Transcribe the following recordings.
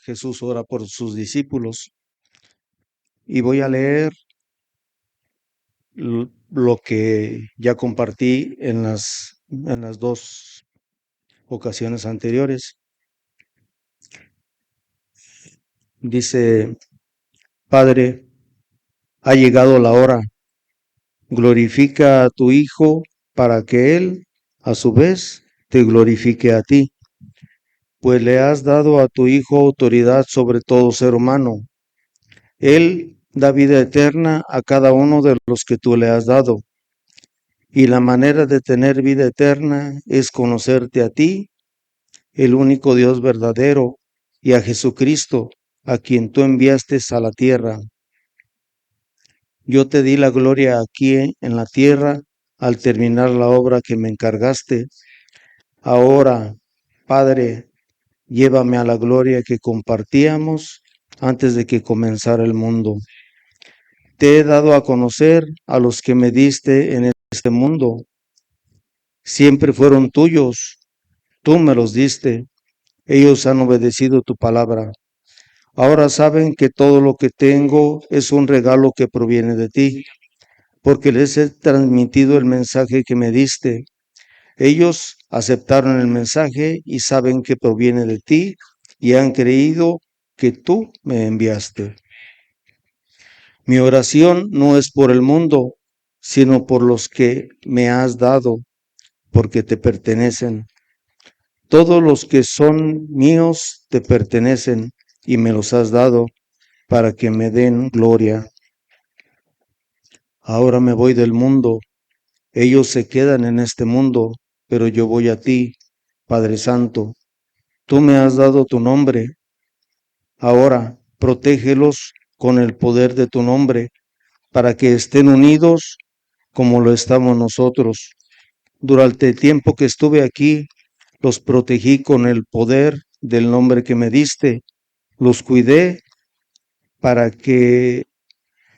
Jesús ora por sus discípulos y voy a leer lo que ya compartí en las dos ocasiones anteriores. Dice: Padre, ha llegado la hora, glorifica a tu Hijo para que Él, a su vez, te glorifique a ti, pues le has dado a tu Hijo autoridad sobre todo ser humano. Él da vida eterna a cada uno de los que tú le has dado. Y la manera de tener vida eterna es conocerte a ti, el único Dios verdadero, y a Jesucristo, a quien tú enviaste a la tierra. Yo te di la gloria aquí en la tierra al terminar la obra que me encargaste. Ahora, Padre, llévame a la gloria que compartíamos antes de que comenzara el mundo. Te he dado a conocer a los que me diste en este mundo. Siempre fueron tuyos, tú me los diste. Ellos han obedecido tu palabra. Ahora saben que todo lo que tengo es un regalo que proviene de ti, porque les he transmitido el mensaje que me diste. Ellos aceptaron el mensaje y saben que proviene de ti y han creído que tú me enviaste. Mi oración no es por el mundo, sino por los que me has dado, porque te pertenecen. Todos los que son míos te pertenecen y me los has dado para que me den gloria. Ahora me voy del mundo. Ellos se quedan en este mundo, pero yo voy a ti, Padre Santo. Tú me has dado tu nombre. Ahora protégelos con el poder de tu nombre, para que estén unidos como lo estamos nosotros. Durante el tiempo que estuve aquí, los protegí con el poder del nombre que me diste. Los cuidé para que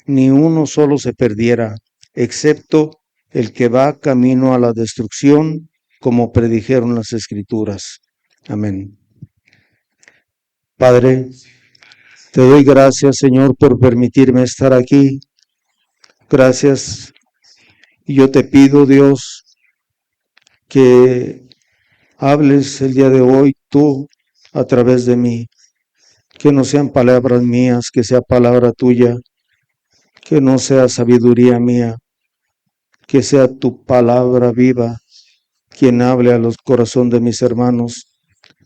ni uno solo se perdiera, excepto el que va camino a la destrucción, como predijeron las Escrituras. Amén. Padre, te doy gracias, Señor, por permitirme estar aquí. Gracias. Y yo te pido, Dios, que hables el día de hoy tú a través de mí. Que no sean palabras mías, que sea palabra tuya. Que no sea sabiduría mía, que sea tu palabra viva quien hable a los corazones de mis hermanos,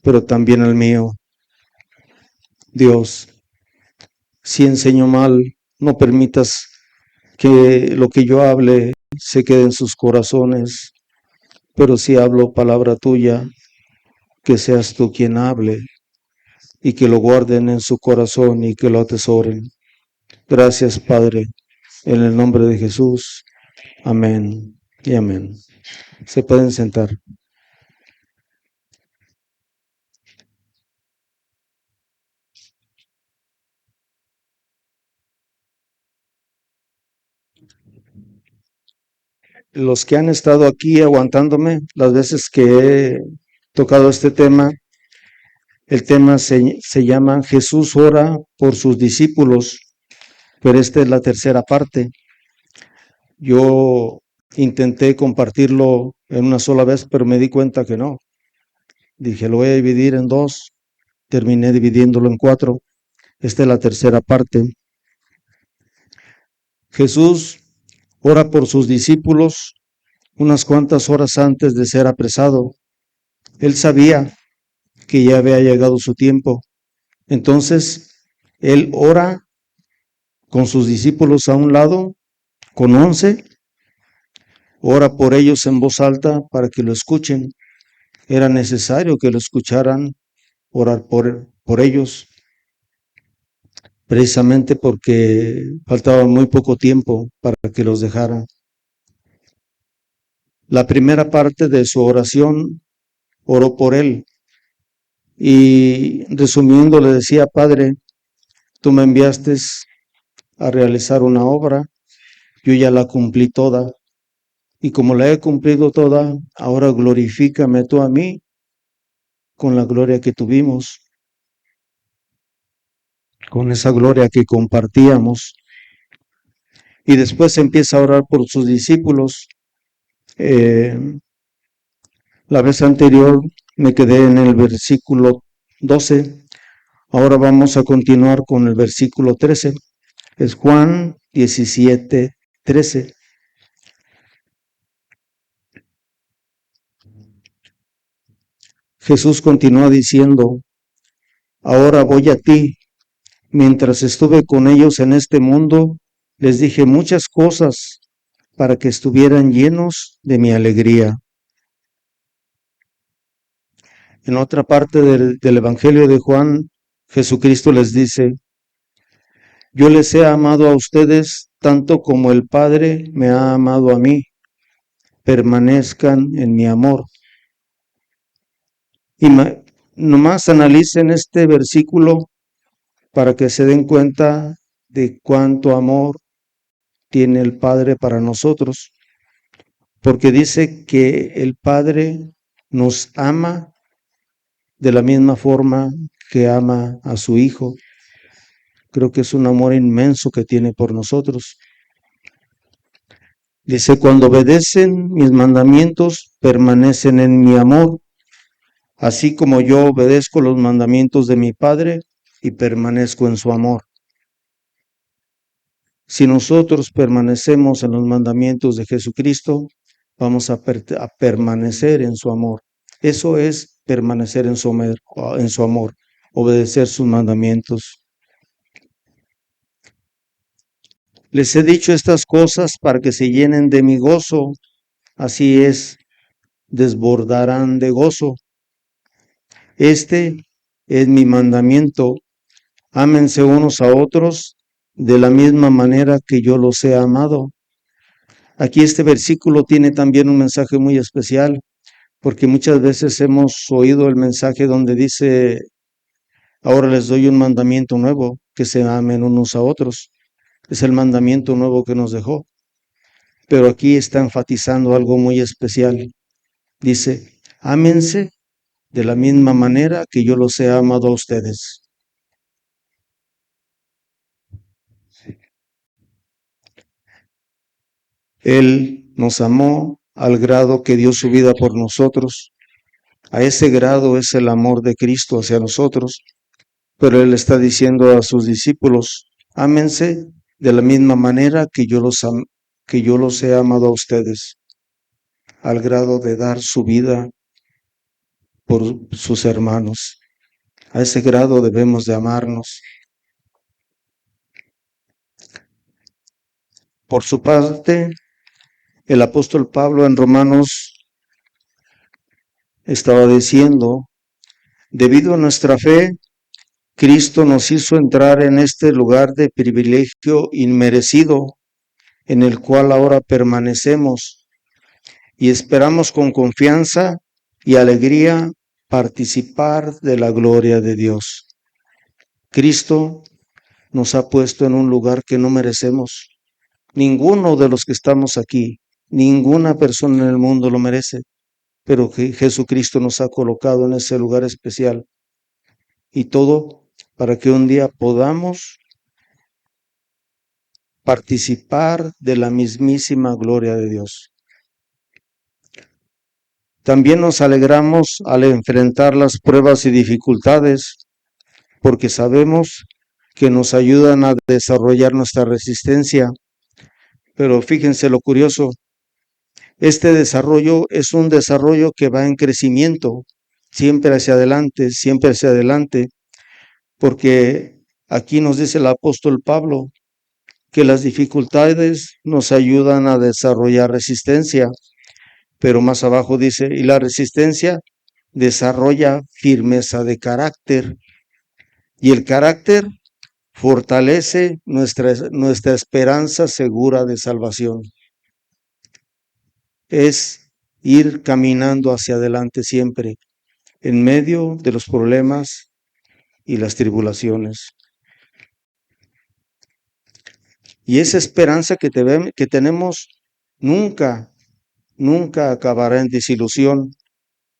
pero también al mío. Dios, si enseño mal, no permitas que lo que yo hable se quede en sus corazones, pero si hablo palabra tuya, que seas tú quien hable y que lo guarden en su corazón y que lo atesoren. Gracias, Padre, en el nombre de Jesús. Amén y amén. Se pueden sentar. Los que han estado aquí aguantándome las veces que he tocado este tema, el tema se llama Jesús ora por sus discípulos, pero esta es la tercera parte. Yo intenté compartirlo en una sola vez, pero me di cuenta que no. Dije, lo voy a dividir en dos, terminé dividiéndolo en cuatro. Esta es la tercera parte. Jesús ora por sus discípulos unas cuantas horas antes de ser apresado. Él sabía que ya había llegado su tiempo. Entonces, él ora con sus discípulos a un lado, con 11, ora por ellos en voz alta para que lo escuchen. Era necesario que lo escucharan, orar por ellos, precisamente porque faltaba muy poco tiempo para que los dejaran. La primera parte de su oración oró por él y resumiendo le decía: Padre, tú me enviaste a realizar una obra, yo ya la cumplí toda, y como la he cumplido toda, ahora glorifícame tú a mí con la gloria que tuvimos. con esa gloria que compartíamos. Y después empieza a orar por sus discípulos. La vez anterior me quedé en el versículo 12. Ahora vamos a continuar con el versículo 13. Es Juan 17, 13. Jesús continúa diciendo, ahora voy a ti. Mientras estuve con ellos en este mundo, les dije muchas cosas para que estuvieran llenos de mi alegría. En otra parte del Evangelio de Juan, Jesucristo les dice, yo les he amado a ustedes tanto como el Padre me ha amado a mí. Permanezcan en mi amor. Y nomás analicen este versículo para que se den cuenta de cuánto amor tiene el Padre para nosotros, porque dice que el Padre nos ama de la misma forma que ama a su Hijo. Creo que es un amor inmenso que tiene por nosotros. Dice, cuando obedecen mis mandamientos, permanecen en mi amor, así como yo obedezco los mandamientos de mi Padre y permanezco en su amor. Si nosotros permanecemos en los mandamientos de Jesucristo, vamos a permanecer en su amor. Eso es permanecer en su amor, obedecer sus mandamientos. Les he dicho estas cosas para que se llenen de mi gozo. Así es, desbordarán de gozo. Este es mi mandamiento. Ámense unos a otros de la misma manera que yo los he amado. Aquí este versículo tiene también un mensaje muy especial, porque muchas veces hemos oído el mensaje donde dice, ahora les doy un mandamiento nuevo, que se amen unos a otros. Es el mandamiento nuevo que nos dejó. Pero aquí está enfatizando algo muy especial. Dice, ámense de la misma manera que yo los he amado a ustedes. Él nos amó al grado que dio su vida por nosotros. A ese grado es el amor de Cristo hacia nosotros. Pero Él está diciendo a sus discípulos, ámense de la misma manera que yo los he amado a ustedes, al grado de dar su vida por sus hermanos. A ese grado debemos de amarnos. Por su parte, el apóstol Pablo en Romanos estaba diciendo, debido a nuestra fe, Cristo nos hizo entrar en este lugar de privilegio inmerecido, en el cual ahora permanecemos y esperamos con confianza y alegría participar de la gloria de Dios. Cristo nos ha puesto en un lugar que no merecemos. Ninguno de los que estamos aquí, ninguna persona en el mundo lo merece, pero que Jesucristo nos ha colocado en ese lugar especial. Y todo para que un día podamos participar de la mismísima gloria de Dios. También nos alegramos al enfrentar las pruebas y dificultades, porque sabemos que nos ayudan a desarrollar nuestra resistencia. Pero fíjense lo curioso, este desarrollo es un desarrollo que va en crecimiento, siempre hacia adelante, porque aquí nos dice el apóstol Pablo que las dificultades nos ayudan a desarrollar resistencia, pero más abajo dice, y la resistencia desarrolla firmeza de carácter, y el carácter fortalece nuestra esperanza segura de salvación. Es ir caminando hacia adelante siempre, en medio de los problemas y las tribulaciones. Y esa esperanza que tenemos nunca acabará en desilusión,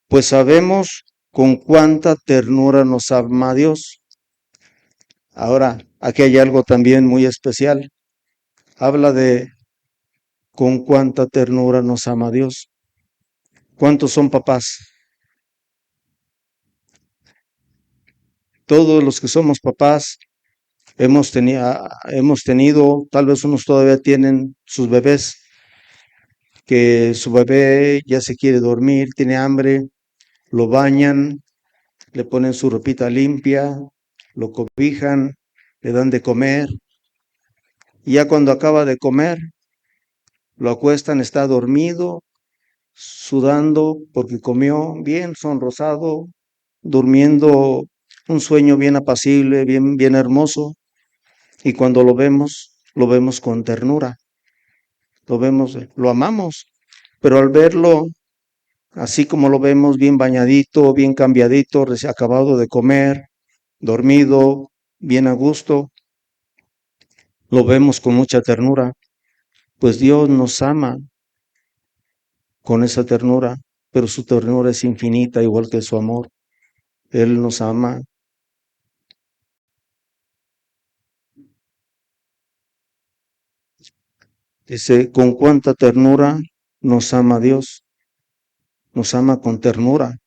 pues sabemos con cuánta ternura nos ama Dios. Ahora, aquí hay algo también muy especial. Habla de con cuánta ternura nos ama Dios. ¿Cuántos son papás? Todos los que somos papás hemos tenido, tal vez unos todavía tienen sus bebés, que su bebé ya se quiere dormir, tiene hambre, lo bañan, le ponen su ropita limpia, lo cobijan, le dan de comer, y ya cuando acaba de comer, lo acuestan, está dormido, sudando porque comió bien, sonrosado, durmiendo un sueño bien apacible, bien hermoso, y cuando lo vemos con ternura, lo vemos, lo amamos, pero al verlo así como lo vemos, bien bañadito, bien cambiadito, recién acabado de comer, dormido, bien a gusto, lo vemos con mucha ternura, pues Dios nos ama con esa ternura, pero su ternura es infinita, igual que su amor. Él nos ama. Dice, con cuánta ternura nos ama Dios, nos ama con ternura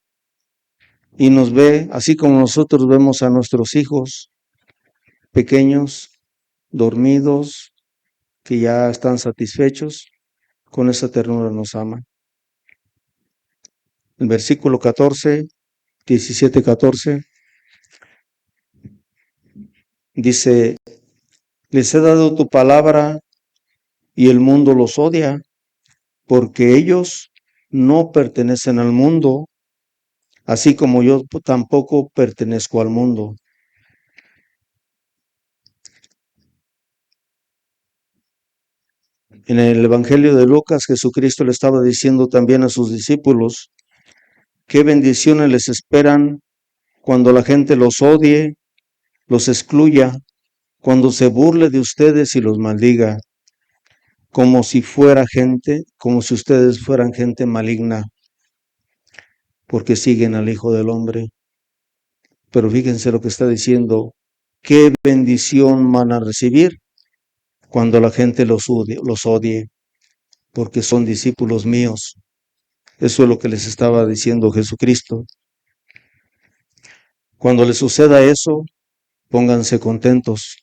y nos ve así como nosotros vemos a nuestros hijos pequeños, dormidos, que ya están satisfechos, con esa ternura nos ama. El versículo 14, 17, 14, dice, les he dado tu palabra y el mundo los odia, porque ellos no pertenecen al mundo, así como yo tampoco pertenezco al mundo. En el Evangelio de Lucas, Jesucristo le estaba diciendo también a sus discípulos, qué bendiciones les esperan cuando la gente los odie, los excluya, cuando se burle de ustedes y los maldiga, como si fuera gente, como si ustedes fueran gente maligna, porque siguen al Hijo del Hombre. Pero fíjense lo que está diciendo, qué bendición van a recibir cuando la gente los odie, porque son discípulos míos. Eso es lo que les estaba diciendo Jesucristo. Cuando les suceda eso, pónganse contentos.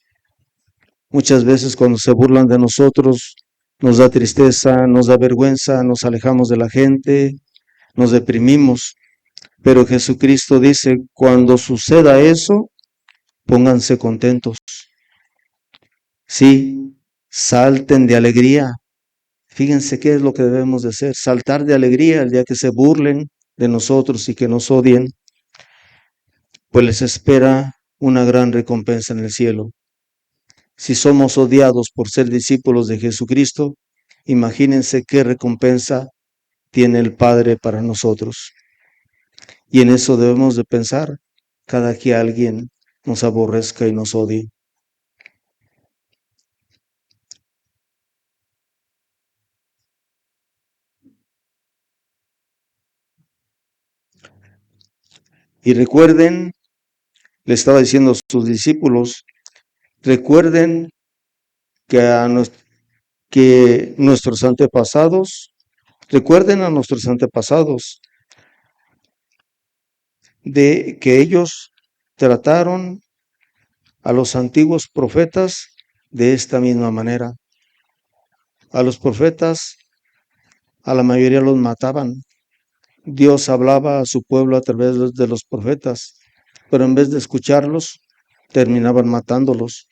Muchas veces cuando se burlan de nosotros, nos da tristeza, nos da vergüenza, nos alejamos de la gente, nos deprimimos. Pero Jesucristo dice, cuando suceda eso, pónganse contentos. Sí, salten de alegría. Fíjense qué es lo que debemos de hacer, saltar de alegría el día que se burlen de nosotros y que nos odien, pues les espera una gran recompensa en el cielo. Si somos odiados por ser discípulos de Jesucristo, imagínense qué recompensa tiene el Padre para nosotros. Y en eso debemos de pensar cada que alguien nos aborrezca y nos odie. Y recuerden, le estaba diciendo a sus discípulos, recuerden que, que nuestros antepasados, recuerden a nuestros antepasados de que ellos trataron a los antiguos profetas de esta misma manera. A los profetas, a la mayoría los mataban. Dios hablaba a su pueblo a través de los profetas, pero en vez de escucharlos, terminaban matándolos.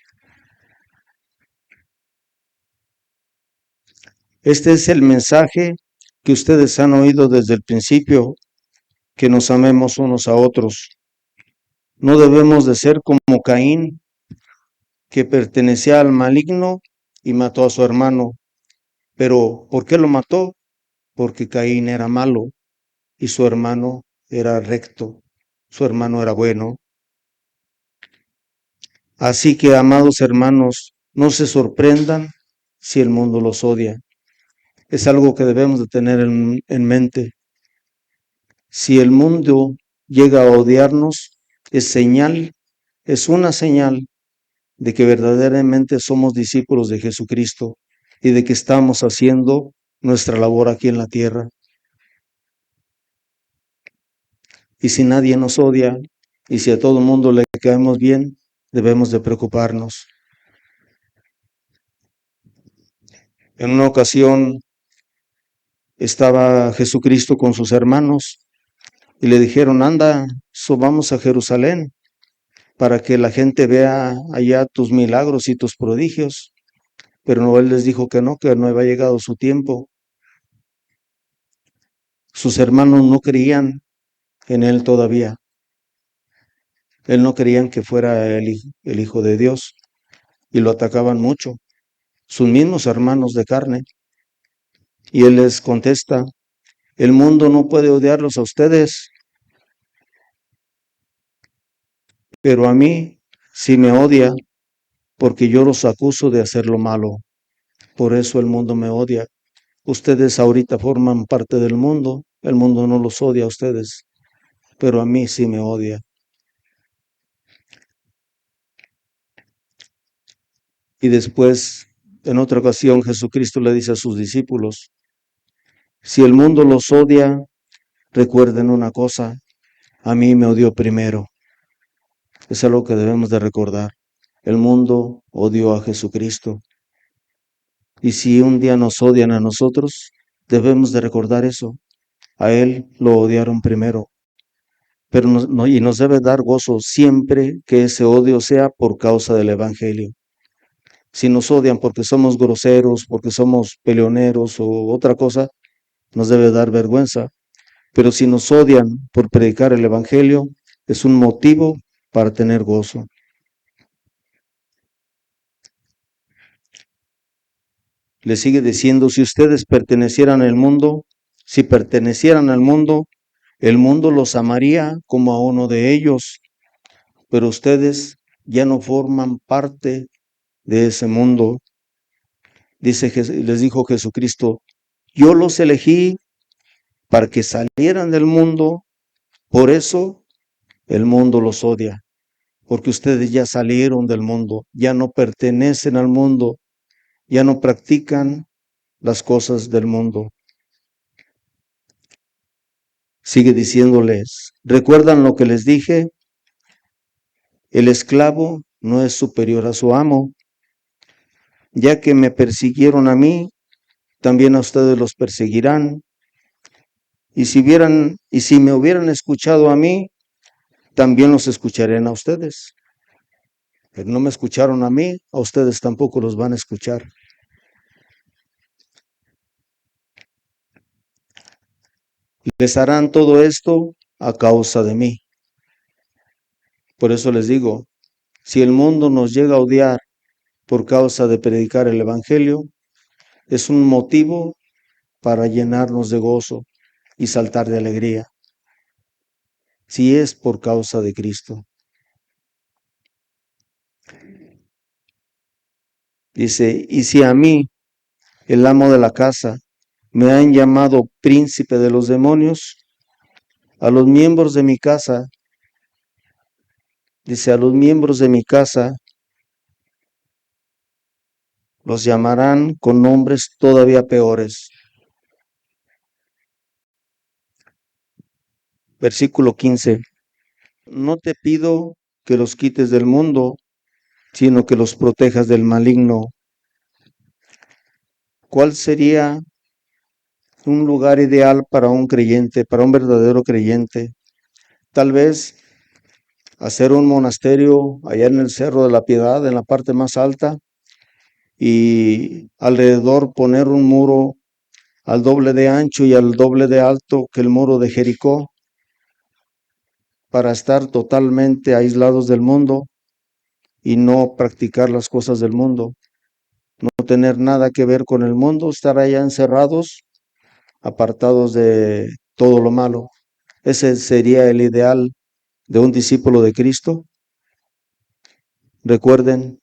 Este es el mensaje que ustedes han oído desde el principio, que nos amemos unos a otros. No debemos de ser como Caín, que pertenecía al maligno y mató a su hermano. Pero ¿por qué lo mató? Porque Caín era malo y su hermano era recto, su hermano era bueno. Así que, amados hermanos, no se sorprendan si el mundo los odia. Es algo que debemos de tener en mente. Si el mundo llega a odiarnos, es señal, es una señal de que verdaderamente somos discípulos de Jesucristo y de que estamos haciendo nuestra labor aquí en la tierra. Y si nadie nos odia y si a todo el mundo le caemos bien, debemos de preocuparnos. En una ocasión estaba Jesucristo con sus hermanos y le dijeron, anda, subamos a Jerusalén para que la gente vea allá tus milagros y tus prodigios. Pero no, él les dijo que no había llegado su tiempo. Sus hermanos no creían en él todavía. Él no creían que fuera el Hijo de Dios y lo atacaban mucho, sus mismos hermanos de carne. Y él les contesta, el mundo no puede odiarlos a ustedes, pero a mí sí me odia porque yo los acuso de hacer lo malo. Por eso el mundo me odia. Ustedes ahorita forman parte del mundo, el mundo no los odia a ustedes, pero a mí sí me odia. Y después, en otra ocasión, Jesucristo le dice a sus discípulos, si el mundo los odia, recuerden una cosa, a mí me odió primero. Es algo que debemos de recordar. El mundo odió a Jesucristo. Y si un día nos odian a nosotros, debemos de recordar eso. A Él lo odiaron primero. Pero nos debe dar gozo siempre que ese odio sea por causa del Evangelio. Si nos odian porque somos groseros, porque somos peleoneros o otra cosa, nos debe dar vergüenza. Pero si nos odian por predicar el Evangelio, es un motivo para tener gozo. Le sigue diciendo, si ustedes pertenecieran al mundo, si pertenecieran al mundo, el mundo los amaría como a uno de ellos, pero ustedes ya no forman parte de ese mundo. Les dijo Jesucristo, yo los elegí para que salieran del mundo, por eso el mundo los odia, porque ustedes ya salieron del mundo, ya no pertenecen al mundo, ya no practican las cosas del mundo. Sigue diciéndoles, ¿recuerdan lo que les dije? El esclavo no es superior a su amo. Ya que me persiguieron a mí, también a ustedes los perseguirán. Y si me hubieran escuchado a mí, también los escucharán a ustedes. Pero no me escucharon a mí, a ustedes tampoco los van a escuchar. Les harán todo esto a causa de mí. Por eso les digo, si el mundo nos llega a odiar por causa de predicar el Evangelio, es un motivo para llenarnos de gozo y saltar de alegría, si es por causa de Cristo. Dice, y si a mí, el amo de la casa, me han llamado príncipe de los demonios, a los miembros de mi casa, dice, a los miembros de mi casa los llamarán con nombres todavía peores. Versículo 15. No te pido que los quites del mundo, sino que los protejas del maligno. ¿Cuál sería un lugar ideal para un creyente, para un verdadero creyente? Tal vez hacer un monasterio allá en el Cerro de la Piedad, en la parte más alta, y alrededor poner un muro al doble de ancho y al doble de alto que el muro de Jericó, para estar totalmente aislados del mundo y no practicar las cosas del mundo, no tener nada que ver con el mundo, estar allá encerrados, apartados de todo lo malo. Ese sería el ideal de un discípulo de Cristo. Recuerden,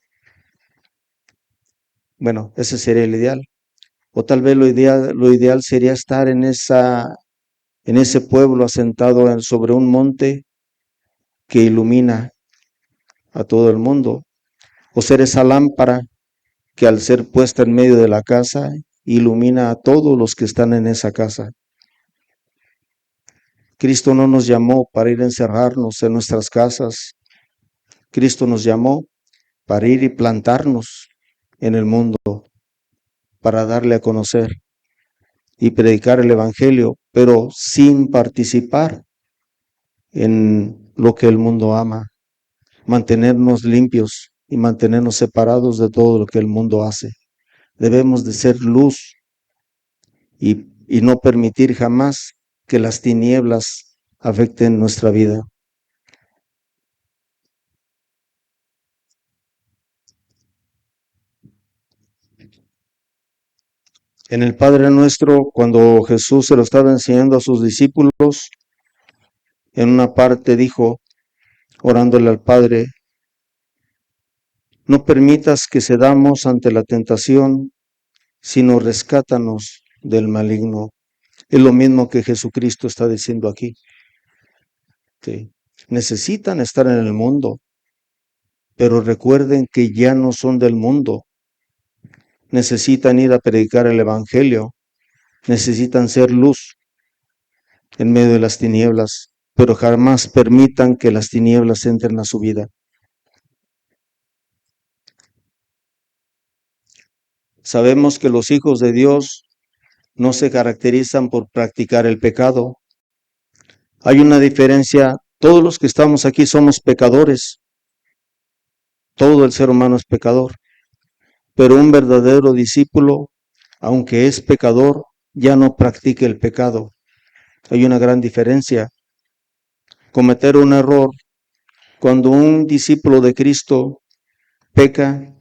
bueno, ese sería el ideal. O tal vez lo ideal sería estar en ese pueblo asentado sobre un monte que ilumina a todo el mundo. o ser esa lámpara que al ser puesta en medio de la casa ilumina a todos los que están en esa casa. Cristo no nos llamó para ir a encerrarnos en nuestras casas. Cristo nos llamó para ir y plantarnos en el mundo, para darle a conocer y predicar el Evangelio, pero sin participar en lo que el mundo ama, mantenernos limpios y mantenernos separados de todo lo que el mundo hace. Debemos de ser luz y no permitir jamás que las tinieblas afecten nuestra vida. En el Padre Nuestro, cuando Jesús se lo estaba enseñando a sus discípulos, en una parte dijo, orándole al Padre, no permitas que cedamos ante la tentación, sino rescátanos del maligno. Es lo mismo que Jesucristo está diciendo aquí. Sí. Necesitan estar en el mundo, pero recuerden que ya no son del mundo. Necesitan ir a predicar el Evangelio, necesitan ser luz en medio de las tinieblas, pero jamás permitan que las tinieblas entren a su vida. Sabemos que los hijos de Dios no se caracterizan por practicar el pecado. Hay una diferencia, todos los que estamos aquí somos pecadores, todo el ser humano es pecador, pero un verdadero discípulo, aunque es pecador, ya no practica el pecado. Hay una gran diferencia. Cometer un error, cuando un discípulo de Cristo peca,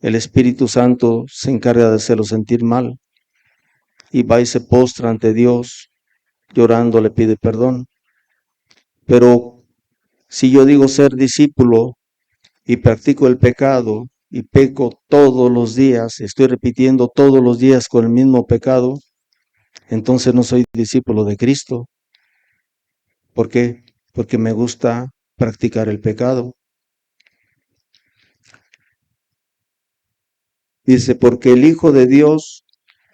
el Espíritu Santo se encarga de hacerlo sentir mal y va y se postra ante Dios, llorando le pide perdón. Pero si yo digo ser discípulo y practico el pecado y peco todos los días, estoy repitiendo todos los días con el mismo pecado, entonces no soy discípulo de Cristo. ¿Por qué? Porque me gusta practicar el pecado. Dice, porque el Hijo de Dios,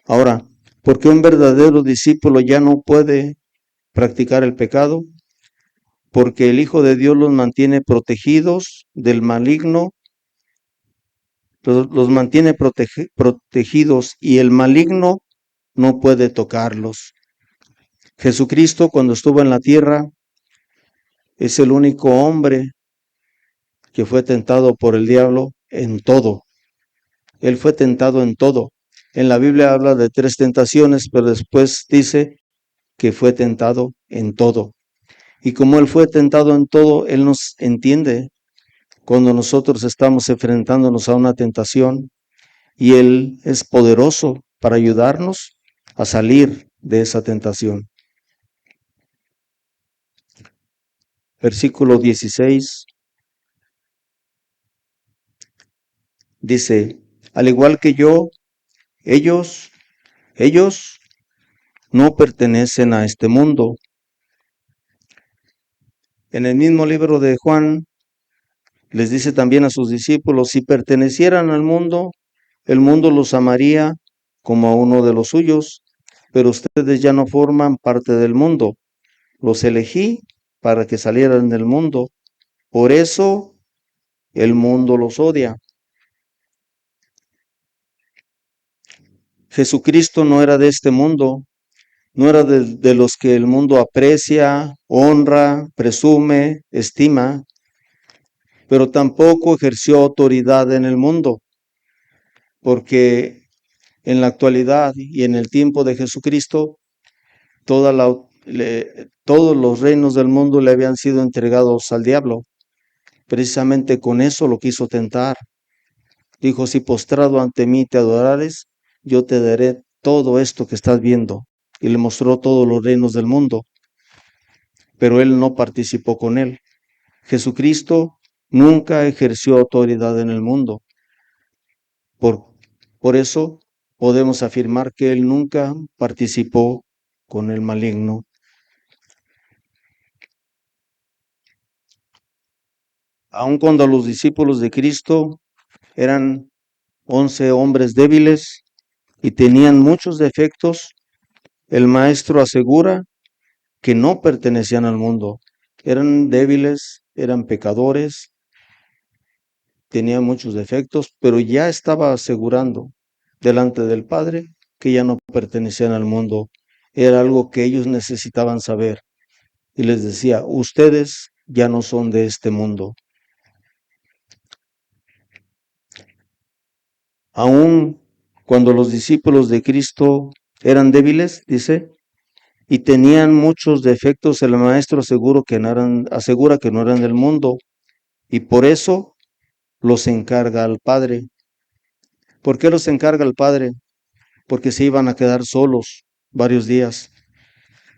ahora, porque un verdadero discípulo ya no puede practicar el pecado, porque el Hijo de Dios los mantiene protegidos del maligno, los mantiene protegidos y el maligno no puede tocarlos. Jesucristo, cuando estuvo en la tierra, es el único hombre que fue tentado por el diablo en todo. Él fue tentado en todo. En la Biblia habla de 3 tentaciones, pero después dice que fue tentado en todo. Y como Él fue tentado en todo, Él nos entiende cuando nosotros estamos enfrentándonos a una tentación y Él es poderoso para ayudarnos a salir de esa tentación. Versículo 16 dice, al igual que yo, ellos no pertenecen a este mundo. En el mismo libro de Juan, les dice también a sus discípulos, si pertenecieran al mundo, el mundo los amaría como a uno de los suyos, pero ustedes ya no forman parte del mundo. Los elegí para que salieran del mundo. Por eso el mundo los odia. Jesucristo no era de este mundo, no era de los que el mundo aprecia, honra, presume, estima, pero tampoco ejerció autoridad en el mundo, porque en la actualidad y en el tiempo de Jesucristo, todos los reinos del mundo le habían sido entregados al diablo. Precisamente con eso lo quiso tentar. Dijo, si postrado ante mí te adorares, yo te daré todo esto que estás viendo. Y le mostró todos los reinos del mundo, pero él no participó con él. Jesucristo nunca ejerció autoridad en el mundo. Por eso podemos afirmar que él nunca participó con el maligno. Aun cuando los discípulos de Cristo eran 11 hombres débiles y tenían muchos defectos, el maestro asegura que no pertenecían al mundo. Eran débiles, eran pecadores, tenían muchos defectos, pero ya estaba asegurando delante del Padre que ya no pertenecían al mundo. Era algo que ellos necesitaban saber. Y les decía, ustedes ya no son de este mundo. Aun cuando los discípulos de Cristo eran débiles, dice, y tenían muchos defectos, el maestro asegura que no eran del mundo, y por eso los encarga al Padre. ¿Por qué los encarga al Padre? Porque se iban a quedar solos varios días.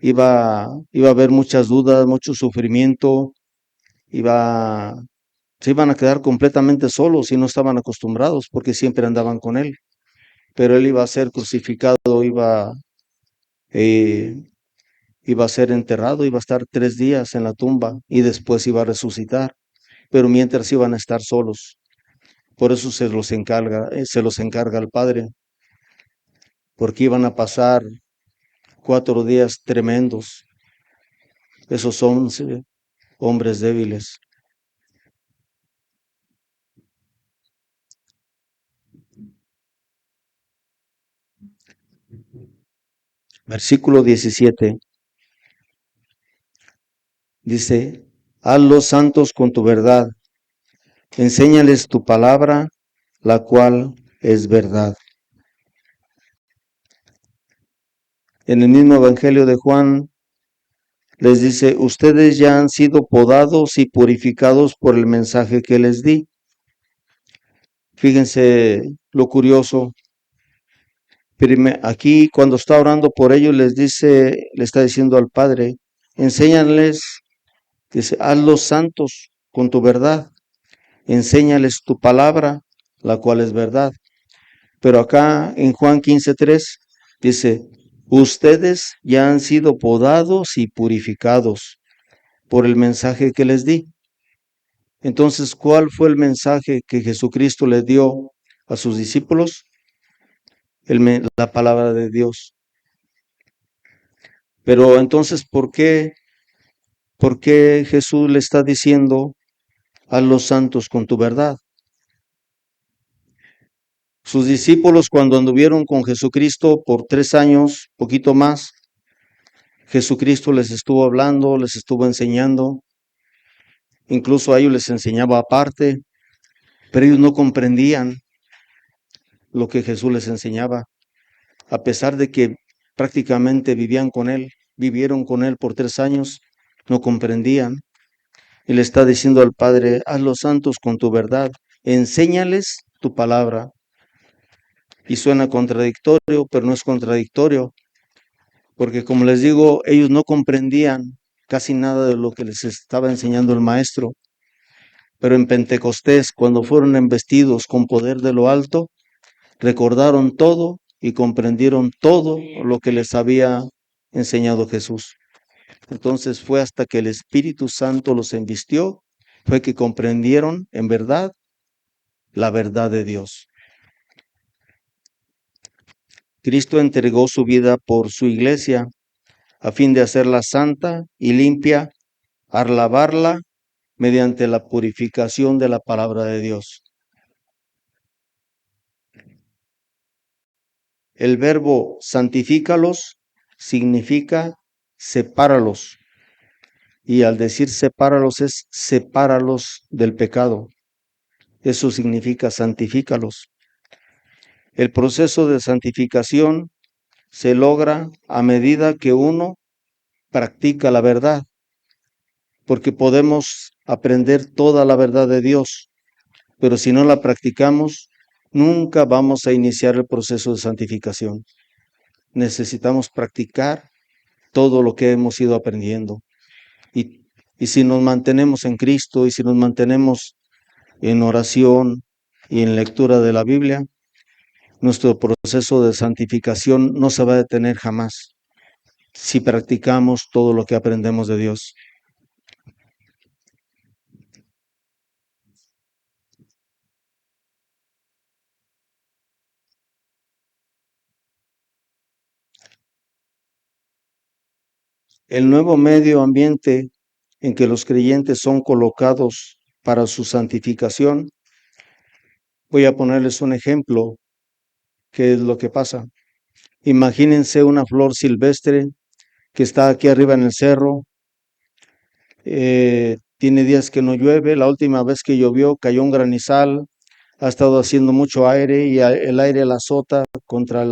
Iba a haber muchas dudas, mucho sufrimiento, iba, se iban a quedar completamente solos y no estaban acostumbrados porque siempre andaban con él. Pero él iba a ser crucificado, eh, iba a ser enterrado, iba a estar 3 días en la tumba y después iba a resucitar. Pero mientras iban a estar solos. Por eso se los encarga al Padre, porque iban a pasar 4 días tremendos, esos 11 hombres débiles. Versículo 17 dice, haz los santos con tu verdad, enséñales tu palabra, la cual es verdad. En el mismo Evangelio de Juan les dice, ustedes ya han sido podados y purificados por el mensaje que les di. Fíjense lo curioso. Aquí cuando está orando por ellos le está diciendo al Padre, enséñales, dice, hazlos santos con tu verdad, enséñales tu palabra, la cual es verdad. Pero acá en Juan 15:3 dice, ustedes ya han sido podados y purificados por el mensaje que les di. Entonces, ¿cuál fue el mensaje que Jesucristo le dio a sus discípulos? La palabra de Dios. Pero entonces, ¿por qué Jesús le está diciendo a los santos con tu verdad? Sus discípulos cuando anduvieron con Jesucristo por 3 años, poquito más, Jesucristo les estuvo hablando, les estuvo enseñando, incluso a ellos les enseñaba aparte, pero ellos no comprendían lo que Jesús les enseñaba, a pesar de que prácticamente vivieron con él por 3 años, no comprendían. Y le está diciendo al Padre, haz los santos con tu verdad, enséñales tu palabra. Y suena contradictorio, pero no es contradictorio, porque como les digo, ellos no comprendían casi nada de lo que les estaba enseñando el Maestro. Pero en Pentecostés, cuando fueron embestidos con poder de lo alto, recordaron todo y comprendieron todo lo que les había enseñado Jesús. Entonces fue hasta que el Espíritu Santo los embistió, fue que comprendieron en verdad la verdad de Dios. Cristo entregó su vida por su iglesia a fin de hacerla santa y limpia, al lavarla mediante la purificación de la palabra de Dios. El verbo santifícalos significa sepáralos, y al decir sepáralos es sepáralos del pecado. Eso significa santifícalos. El proceso de santificación se logra a medida que uno practica la verdad, porque podemos aprender toda la verdad de Dios, pero si no la practicamos, nunca vamos a iniciar el proceso de santificación. Necesitamos practicar todo lo que hemos ido aprendiendo. Y si nos mantenemos en Cristo y si nos mantenemos en oración y en lectura de la Biblia, nuestro proceso de santificación no se va a detener jamás si practicamos todo lo que aprendemos de Dios. El nuevo medio ambiente en que los creyentes son colocados para su santificación. Voy a ponerles un ejemplo, que es lo que pasa. Imagínense una flor silvestre que está aquí arriba en el cerro, tiene días que no llueve, la última vez que llovió cayó un granizal, ha estado haciendo mucho aire y el aire la azota contra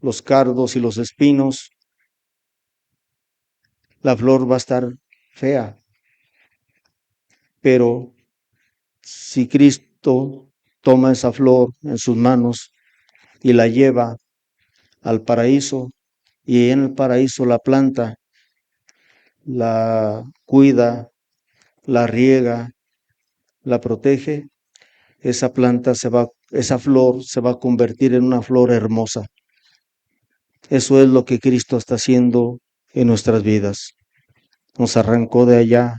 los cardos y los espinos, la flor va a estar fea, pero si Cristo toma esa flor en sus manos y la lleva al paraíso y en el paraíso la planta, la cuida, la riega, la protege, esa flor se va a convertir en una flor hermosa. Eso es lo que Cristo está haciendo en nuestras vidas. Nos arrancó de allá,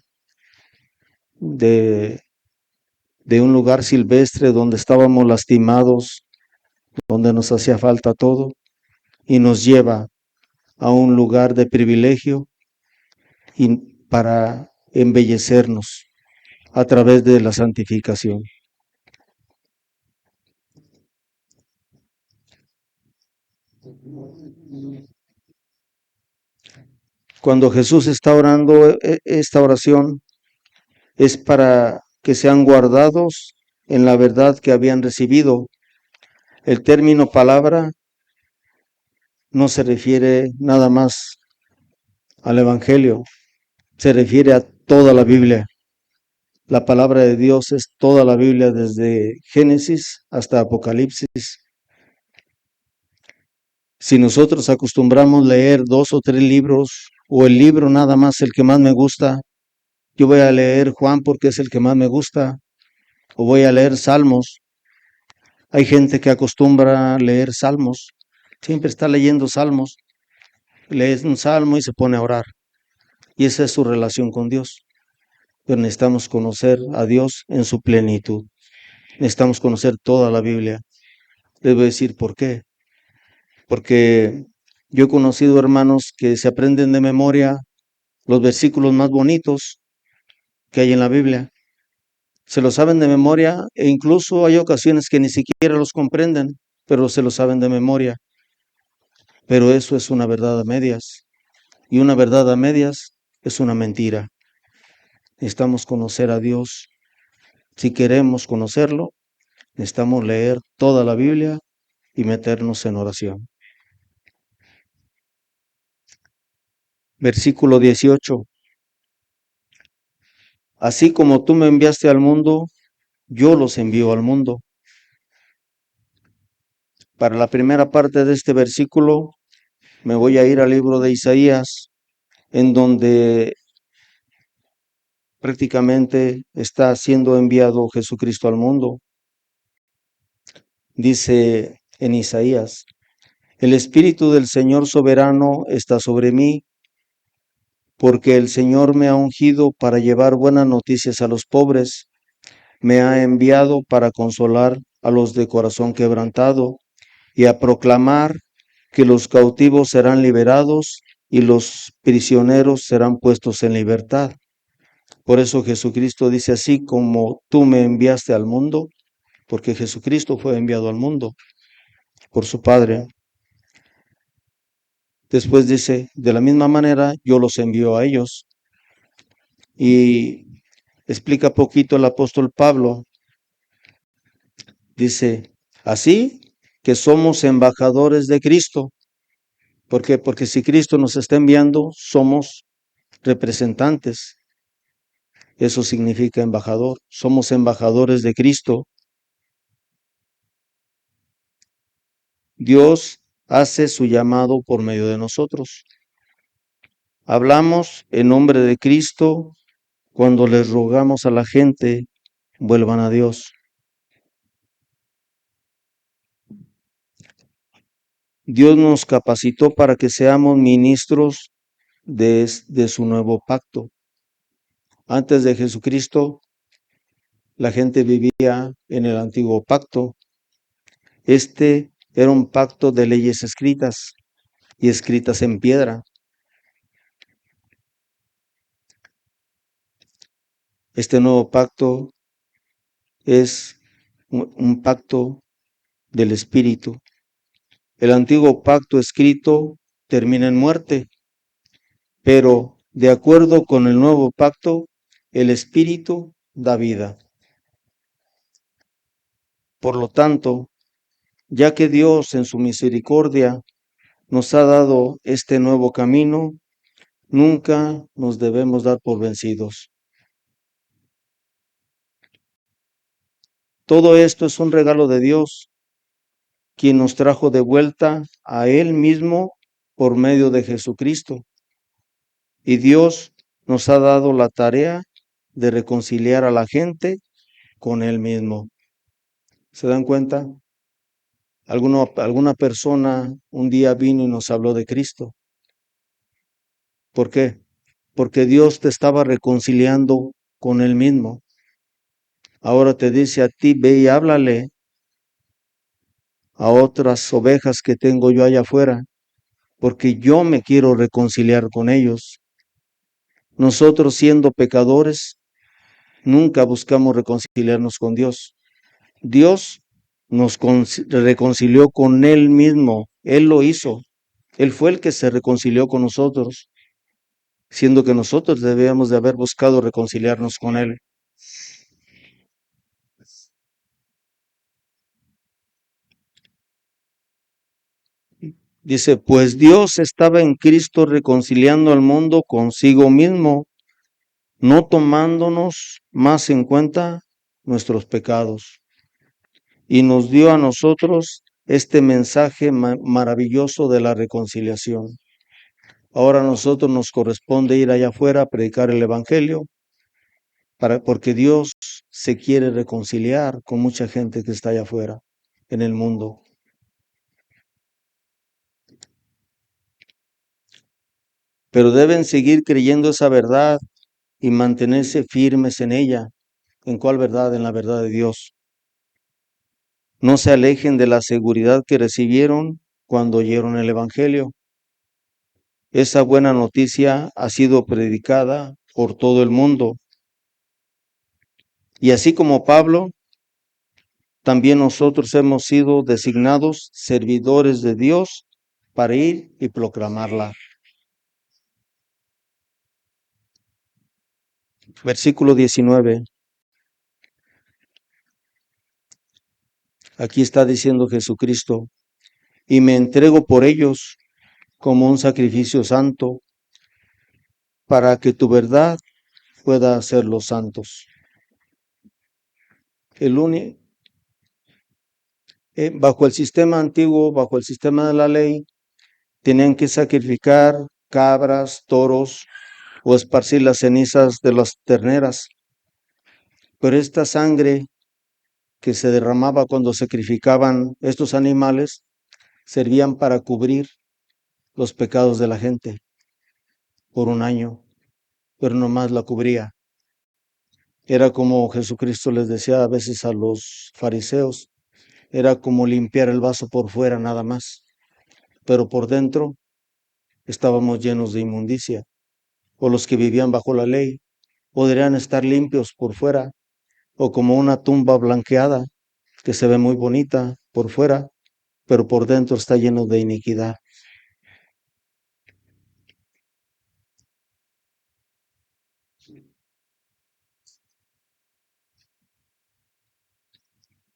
de, de un lugar silvestre donde estábamos lastimados, donde nos hacía falta todo, y nos lleva a un lugar de privilegio y para embellecernos a través de la santificación. Cuando Jesús está orando esta oración, es para que sean guardados en la verdad que habían recibido. El término palabra no se refiere nada más al Evangelio, se refiere a toda la Biblia. La palabra de Dios es toda la Biblia desde Génesis hasta Apocalipsis. Si nosotros acostumbramos leer 2 o 3 libros o el libro nada más el que más me gusta, yo voy a leer Juan porque es el que más me gusta, o voy a leer Salmos. Hay gente que acostumbra leer salmos, siempre está leyendo salmos, lee un salmo y se pone a orar. Y esa es su relación con Dios. Pero necesitamos conocer a Dios en su plenitud. Necesitamos conocer toda la Biblia. Les voy a decir por qué. Porque yo he conocido hermanos que se aprenden de memoria los versículos más bonitos que hay en la Biblia. Se los saben de memoria e incluso hay ocasiones que ni siquiera los comprenden, pero se los saben de memoria. Pero eso es una verdad a medias. Y una verdad a medias es una mentira. Necesitamos conocer a Dios. Si queremos conocerlo, necesitamos leer toda la Biblia y meternos en oración. Versículo 18. Así como tú me enviaste al mundo, yo los envío al mundo. Para la primera parte de este versículo, me voy a ir al libro de Isaías, en donde prácticamente está siendo enviado Jesucristo al mundo. Dice en Isaías: el Espíritu del Señor soberano está sobre mí, porque el Señor me ha ungido para llevar buenas noticias a los pobres, me ha enviado para consolar a los de corazón quebrantado y a proclamar que los cautivos serán liberados y los prisioneros serán puestos en libertad. Por eso Jesucristo dice: así como tú me enviaste al mundo, porque Jesucristo fue enviado al mundo por su Padre. Después dice: de la misma manera yo los envío a ellos. Y explica poquito el apóstol Pablo. Dice: así que somos embajadores de Cristo. ¿Por qué? Porque si Cristo nos está enviando, somos representantes. Eso significa embajador. Somos embajadores de Cristo. Dios hace su llamado por medio de nosotros. Hablamos en nombre de Cristo cuando les rogamos a la gente: vuelvan a Dios. Dios nos capacitó para que seamos ministros de su nuevo pacto. Antes de Jesucristo, la gente vivía en el antiguo pacto. Este era un pacto de leyes escritas y escritas en piedra. Este nuevo pacto es un pacto del Espíritu. El antiguo pacto escrito termina en muerte, pero de acuerdo con el nuevo pacto, el Espíritu da vida. Por lo tanto, ya que Dios en su misericordia nos ha dado este nuevo camino, nunca nos debemos dar por vencidos. Todo esto es un regalo de Dios, quien nos trajo de vuelta a Él mismo por medio de Jesucristo. Y Dios nos ha dado la tarea de reconciliar a la gente con Él mismo. ¿Se dan cuenta? Alguna persona un día vino y nos habló de Cristo. ¿Por qué? Porque Dios te estaba reconciliando con Él mismo. Ahora te dice a ti, ve y háblale a otras ovejas que tengo yo allá afuera, porque yo me quiero reconciliar con ellos. Nosotros siendo pecadores, nunca buscamos reconciliarnos con Dios. Dios nos reconcilió con Él mismo. Él lo hizo. Él fue el que se reconcilió con nosotros, siendo que nosotros debíamos de haber buscado reconciliarnos con Él. Dice, pues Dios estaba en Cristo reconciliando al mundo consigo mismo, no tomándonos más en cuenta nuestros pecados. Y nos dio a nosotros este mensaje maravilloso de la reconciliación. Ahora a nosotros nos corresponde ir allá afuera a predicar el Evangelio, porque Dios se quiere reconciliar con mucha gente que está allá afuera en el mundo. Pero deben seguir creyendo esa verdad y mantenerse firmes en ella. ¿En cuál verdad? En la verdad de Dios. No se alejen de la seguridad que recibieron cuando oyeron el Evangelio. Esa buena noticia ha sido predicada por todo el mundo. Y así como Pablo, también nosotros hemos sido designados servidores de Dios para ir y proclamarla. Versículo 19. Aquí está diciendo Jesucristo, y me entrego por ellos como un sacrificio santo, para que tu verdad pueda hacerlos santos. Bajo el sistema antiguo, bajo el sistema de la ley, tenían que sacrificar cabras, toros o esparcir las cenizas de las terneras. Pero esta sangre que se derramaba cuando sacrificaban estos animales servían para cubrir los pecados de la gente por un año, pero nomás la cubría. Era como Jesucristo les decía a veces a los fariseos, era como limpiar el vaso por fuera nada más, pero por dentro estábamos llenos de inmundicia. O los que vivían bajo la ley podrían estar limpios por fuera, o como una tumba blanqueada que se ve muy bonita por fuera, pero por dentro está lleno de iniquidad.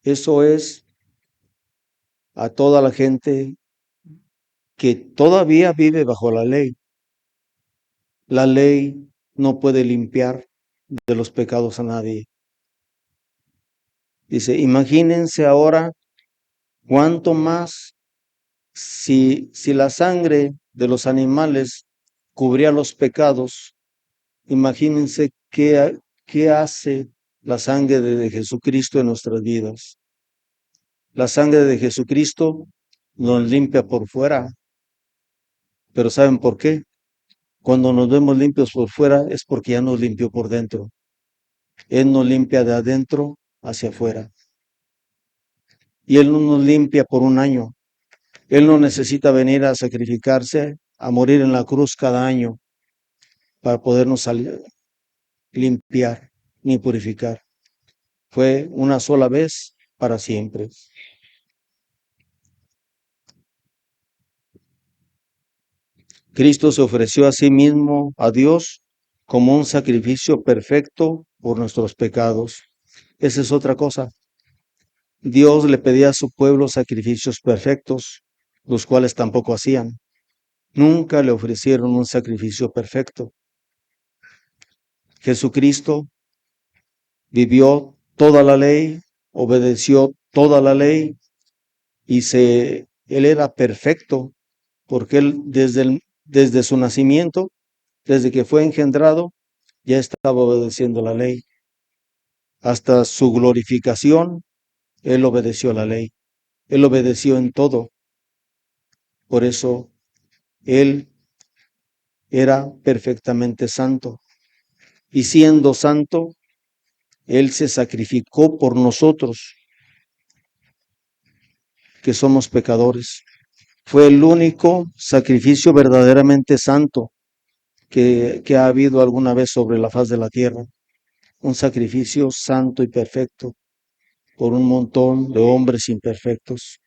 Eso es a toda la gente que todavía vive bajo la ley. La ley no puede limpiar de los pecados a nadie. Dice, imagínense ahora cuánto más si la sangre de los animales cubría los pecados, imagínense qué hace la sangre de Jesucristo en nuestras vidas. La sangre de Jesucristo nos limpia por fuera, pero ¿saben por qué? Cuando nos vemos limpios por fuera es porque ya nos limpió por dentro. Él nos limpia de adentro hacia afuera. Y Él no nos limpia por un año. Él no necesita venir a sacrificarse, a morir en la cruz cada año para podernos limpiar. ni purificar. Fue una sola vez para siempre. Cristo se ofreció a sí mismo a Dios como un sacrificio perfecto por nuestros pecados. Esa es otra cosa. Dios le pedía a su pueblo sacrificios perfectos, los cuales tampoco hacían. Nunca le ofrecieron un sacrificio perfecto. Jesucristo vivió toda la ley, obedeció toda la ley y él era perfecto porque él desde su nacimiento, desde que fue engendrado, ya estaba obedeciendo la ley. Hasta su glorificación, él obedeció la ley. Él obedeció en todo. Por eso él era perfectamente santo. Y siendo santo, él se sacrificó por nosotros, que somos pecadores. Fue el único sacrificio verdaderamente santo que ha habido alguna vez sobre la faz de la tierra. Un sacrificio santo y perfecto por un montón de hombres imperfectos.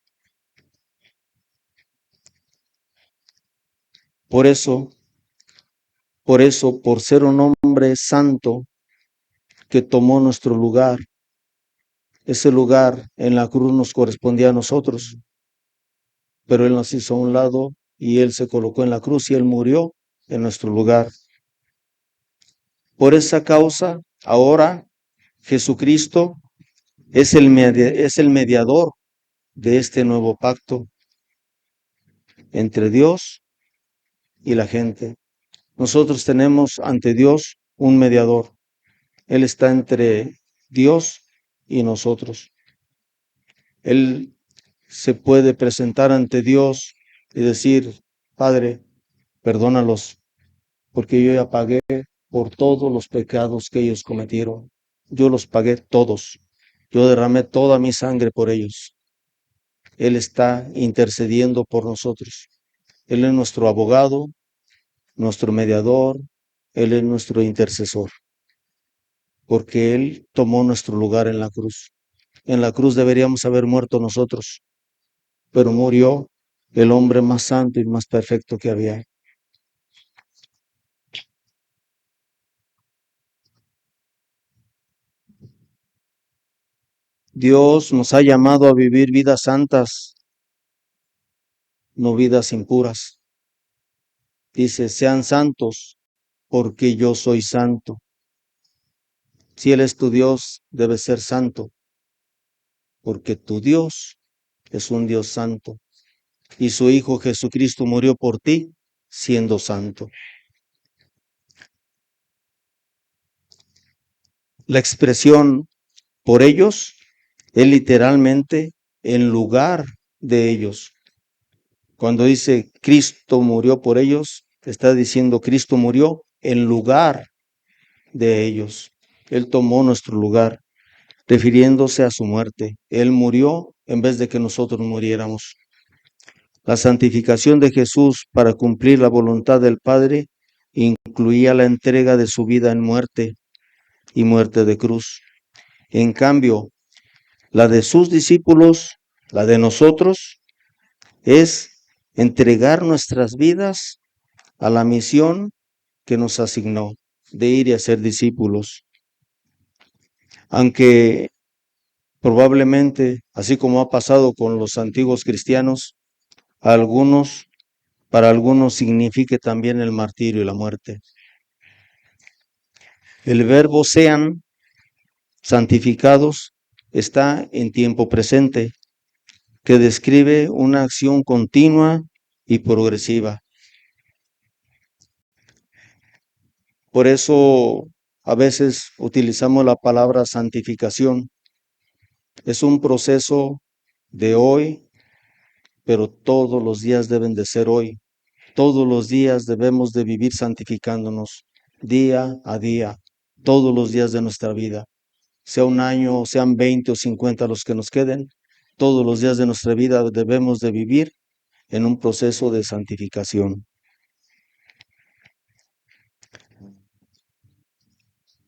Por eso, por ser un hombre santo que tomó nuestro lugar, ese lugar en la cruz nos correspondía a nosotros, pero Él nos hizo a un lado y Él se colocó en la cruz y Él murió en nuestro lugar. Por esa causa, ahora Jesucristo es el mediador de este nuevo pacto entre Dios y la gente. Nosotros tenemos ante Dios un mediador. Él está entre Dios y nosotros. Él se puede presentar ante Dios y decir, Padre, perdónalos, porque yo ya pagué por todos los pecados que ellos cometieron. Yo los pagué todos. Yo derramé toda mi sangre por ellos. Él está intercediendo por nosotros. Él es nuestro abogado, nuestro mediador, Él es nuestro intercesor, porque Él tomó nuestro lugar en la cruz. En la cruz deberíamos haber muerto nosotros, pero murió el hombre más santo y más perfecto que había. Dios nos ha llamado a vivir vidas santas, no vidas impuras. Dice, sean santos, porque yo soy santo. Si Él es tu Dios, debe ser santo, porque tu Dios es un Dios santo. Y su Hijo Jesucristo murió por ti, siendo santo. La expresión por ellos es literalmente en lugar de ellos. Cuando dice Cristo murió por ellos, está diciendo Cristo murió en lugar de ellos. Él tomó nuestro lugar, refiriéndose a su muerte. Él murió en vez de que nosotros muriéramos. La santificación de Jesús para cumplir la voluntad del Padre incluía la entrega de su vida en muerte y muerte de cruz. En cambio, la de sus discípulos, la de nosotros, es entregar nuestras vidas a la misión que nos asignó de ir y hacer discípulos. Aunque probablemente, así como ha pasado con los antiguos cristianos, para algunos signifique también el martirio y la muerte. El verbo sean santificados está en tiempo presente, que describe una acción continua y progresiva. Por eso a veces utilizamos la palabra santificación. Es un proceso de hoy, pero todos los días deben de ser hoy. Todos los días debemos de vivir santificándonos día a día, todos los días de nuestra vida. Sea un año, sean 20 o 50 los que nos queden, todos los días de nuestra vida debemos de vivir en un proceso de santificación.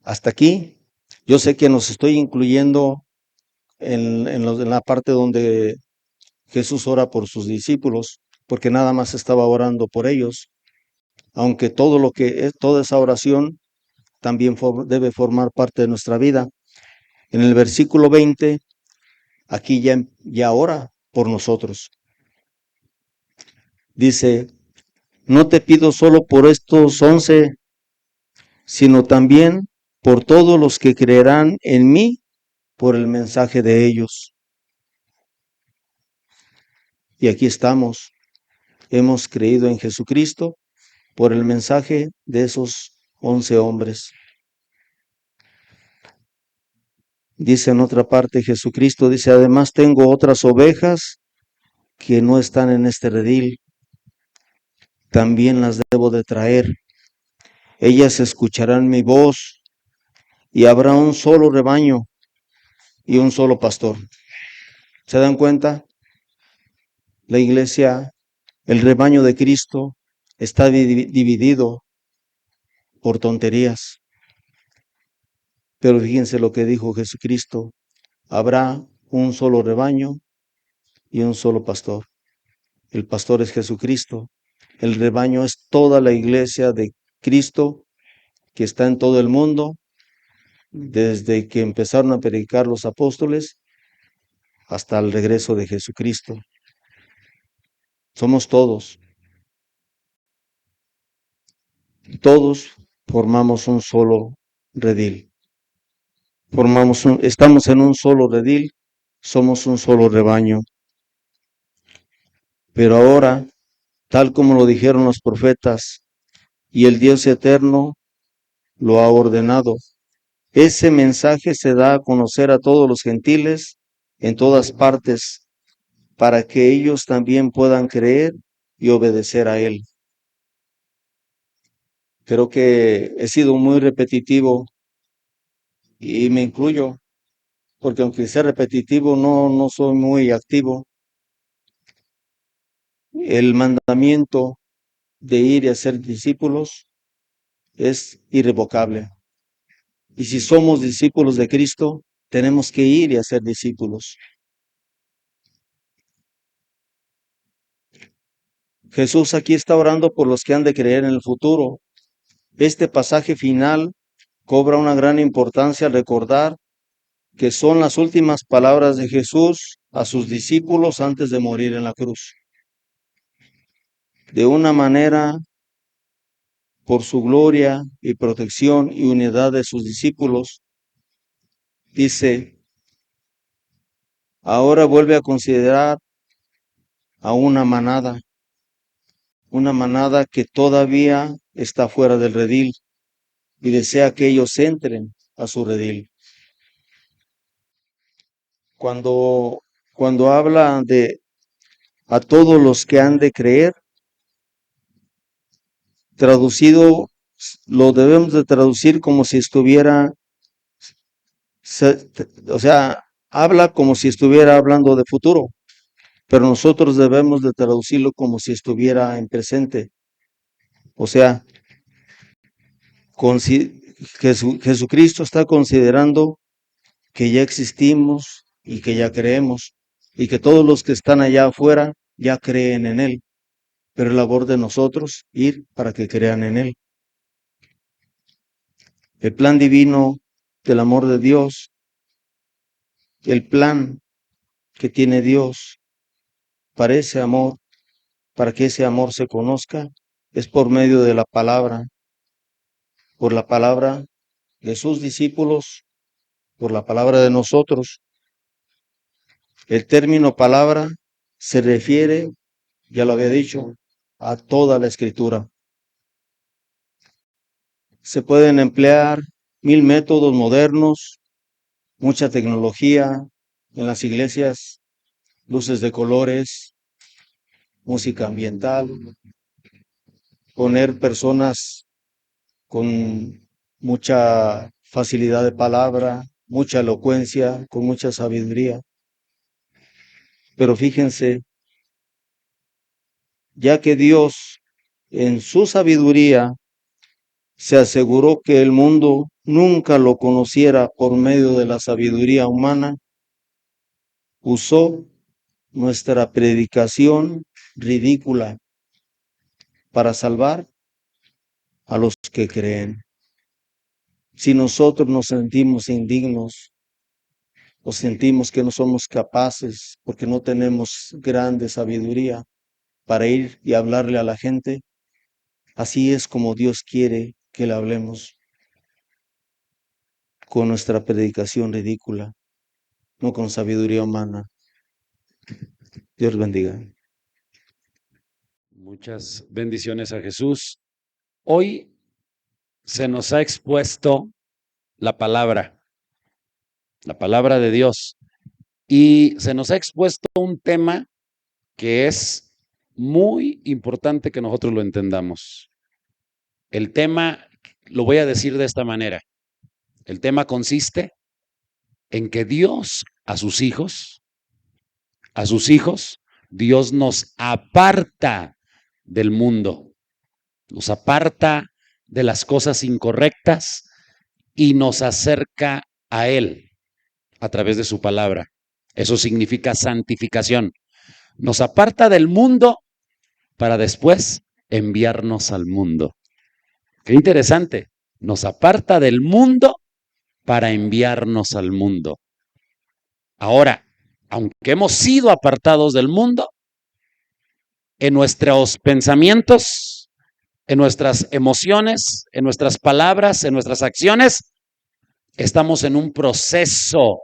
Hasta aquí Yo sé que nos estoy incluyendo en la parte donde Jesús ora por sus discípulos, porque nada más estaba orando por ellos, aunque todo lo que es, toda esa oración también debe formar parte de nuestra vida. En el versículo 20, aquí ya ora por nosotros. Dice, no te pido solo por estos 11, sino también por todos los que creerán en mí por el mensaje de ellos. Y aquí estamos, hemos creído en Jesucristo por el mensaje de esos 11 hombres. Dice en otra parte Jesucristo, dice, además tengo otras ovejas que no están en este redil, también las debo de traer. Ellas escucharán mi voz y habrá un solo rebaño y un solo pastor. ¿Se dan cuenta? La iglesia, el rebaño de Cristo está dividido por tonterías. Pero fíjense lo que dijo Jesucristo, habrá un solo rebaño y un solo pastor. El pastor es Jesucristo. El rebaño es toda la iglesia de Cristo que está en todo el mundo, desde que empezaron a predicar los apóstoles hasta el regreso de Jesucristo. Somos todos. Todos formamos un solo redil. Estamos en un solo redil, somos un solo rebaño. Pero ahora, tal como lo dijeron los profetas, y el Dios eterno lo ha ordenado, ese mensaje se da a conocer a todos los gentiles en todas partes, para que ellos también puedan creer y obedecer a él. Creo que he sido muy repetitivo y me incluyo, porque aunque sea repetitivo, no soy muy activo. El mandamiento de ir y hacer discípulos es irrevocable. Y si somos discípulos de Cristo, tenemos que ir y hacer discípulos. Jesús aquí está orando por los que han de creer en el futuro. Este pasaje final cobra una gran importancia al recordar que son las últimas palabras de Jesús a sus discípulos antes de morir en la cruz. De una manera, por su gloria y protección y unidad de sus discípulos, dice, ahora vuelve a considerar a una manada que todavía está fuera del redil y desea que ellos entren a su redil. Cuando habla de a todos los que han de creer, traducido, lo debemos de traducir como si estuviera, o sea, habla como si estuviera hablando de futuro, pero nosotros debemos de traducirlo como si estuviera en presente. O sea, Jesucristo está considerando que ya existimos y que ya creemos y que todos los que están allá afuera ya creen en Él, pero es labor de nosotros ir para que crean en Él. El plan divino del amor de Dios, el plan que tiene Dios para ese amor, para que ese amor se conozca, es por medio de la palabra, por la palabra de sus discípulos, por la palabra de nosotros. El término palabra se refiere, ya lo había dicho, a toda la escritura. Se pueden emplear 1000 métodos modernos, mucha tecnología en las iglesias, luces de colores, música ambiental, poner personas con mucha facilidad de palabra, mucha elocuencia, con mucha sabiduría. Pero fíjense, ya que Dios en su sabiduría se aseguró que el mundo nunca lo conociera por medio de la sabiduría humana, usó nuestra predicación ridícula para salvar a los que creen. Si nosotros nos sentimos indignos o sentimos que no somos capaces porque no tenemos grande sabiduría para ir y hablarle a la gente, así es como Dios quiere que le hablemos, con nuestra predicación ridícula, no con sabiduría humana. Dios bendiga. Muchas bendiciones a Jesús. Hoy se nos ha expuesto la palabra de Dios, y se nos ha expuesto un tema que es muy importante que nosotros lo entendamos. El tema, lo voy a decir de esta manera, el tema consiste en que Dios a sus hijos, Dios nos aparta del mundo, nos aparta de las cosas incorrectas y nos acerca a Él a través de su palabra. Eso significa santificación. Nos aparta del mundo para después enviarnos al mundo. Qué interesante. Nos aparta del mundo para enviarnos al mundo. Ahora, aunque hemos sido apartados del mundo, en nuestros pensamientos, en nuestras emociones, en nuestras palabras, en nuestras acciones, estamos en un proceso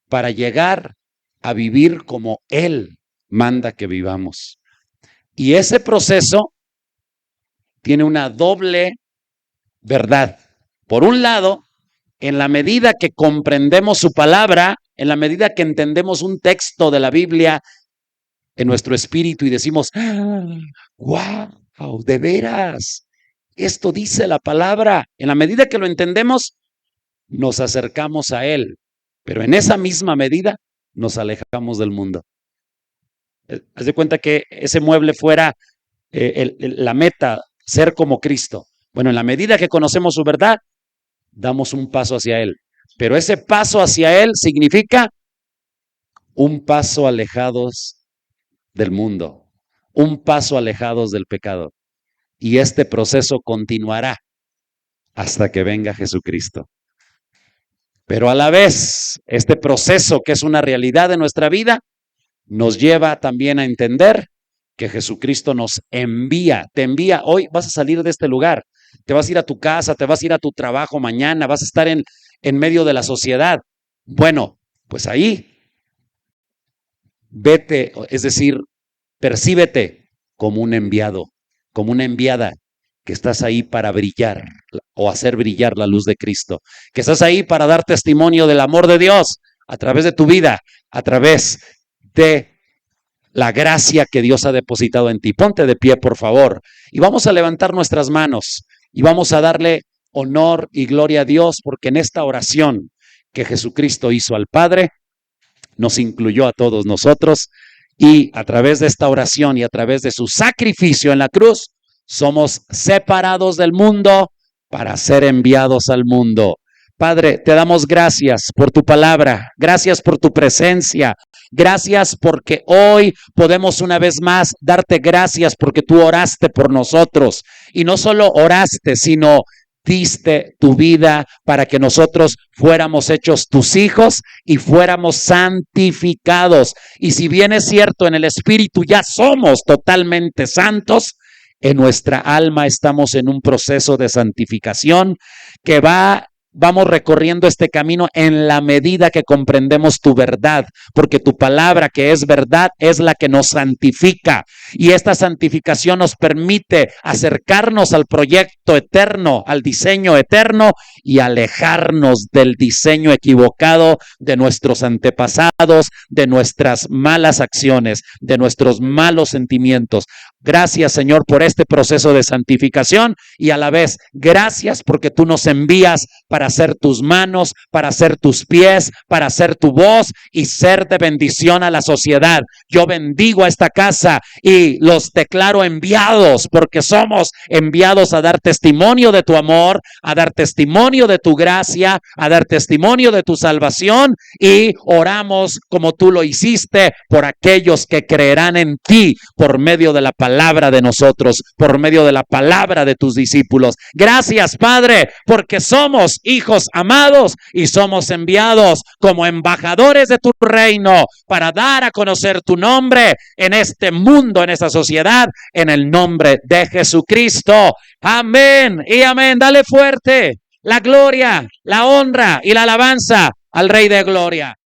para llegar a vivir como Él manda que vivamos. Y ese proceso tiene una doble verdad. Por un lado, en la medida que comprendemos su palabra, en la medida que entendemos un texto de la Biblia en nuestro espíritu y decimos, wow, de veras, esto dice la palabra. En la medida que lo entendemos, nos acercamos a Él, pero en esa misma medida nos alejamos del mundo. Haz de cuenta que ese mueble fuera la meta, ser como Cristo. Bueno, en la medida que conocemos su verdad, damos un paso hacia Él. Pero ese paso hacia Él significa un paso alejados del mundo, un paso alejados del pecado. Y este proceso continuará hasta que venga Jesucristo. Pero a la vez, este proceso, que es una realidad de nuestra vida, nos lleva también a entender que Jesucristo nos envía, te envía. Hoy vas a salir de este lugar, te vas a ir a tu casa, te vas a ir a tu trabajo mañana, vas a estar en medio de la sociedad. Bueno, pues ahí vete, es decir, percíbete como un enviado, como una enviada, que estás ahí para brillar o hacer brillar la luz de Cristo, que estás ahí para dar testimonio del amor de Dios a través de tu vida, a través de la gracia que Dios ha depositado en ti. Ponte de pie, por favor, y vamos a levantar nuestras manos y vamos a darle honor y gloria a Dios, porque en esta oración que Jesucristo hizo al Padre, nos incluyó a todos nosotros, y a través de esta oración y a través de su sacrificio en la cruz, somos separados del mundo para ser enviados al mundo. Padre, te damos gracias por tu palabra, gracias por tu presencia, gracias porque hoy podemos una vez más darte gracias porque tú oraste por nosotros, y no solo oraste, sino diste tu vida para que nosotros fuéramos hechos tus hijos y fuéramos santificados. Y si bien es cierto, en el espíritu ya somos totalmente santos, en nuestra alma estamos en un proceso de santificación que vamos recorriendo este camino en la medida que comprendemos tu verdad, porque tu palabra, que es verdad, es la que nos santifica, y esta santificación nos permite acercarnos al proyecto eterno, al diseño eterno, y alejarnos del diseño equivocado de nuestros antepasados, de nuestras malas acciones, de nuestros malos sentimientos. Gracias, Señor, por este proceso de santificación y a la vez, gracias porque tú nos envías para ser tus manos, para ser tus pies, para ser tu voz y ser de bendición a la sociedad. Yo bendigo a esta casa y los declaro enviados porque somos enviados a dar testimonio de tu amor, a dar testimonio de tu gracia, a dar testimonio de tu salvación y oramos como tú lo hiciste por aquellos que creerán en ti por medio de la palabra de nosotros, por medio de la palabra de tus discípulos. Gracias, Padre, porque somos hijos amados y somos enviados como embajadores de tu reino para dar a conocer tu nombre en este mundo, en esta sociedad, en el nombre de Jesucristo. Amén y amén. Dale fuerte la gloria, la honra y la alabanza al Rey de Gloria.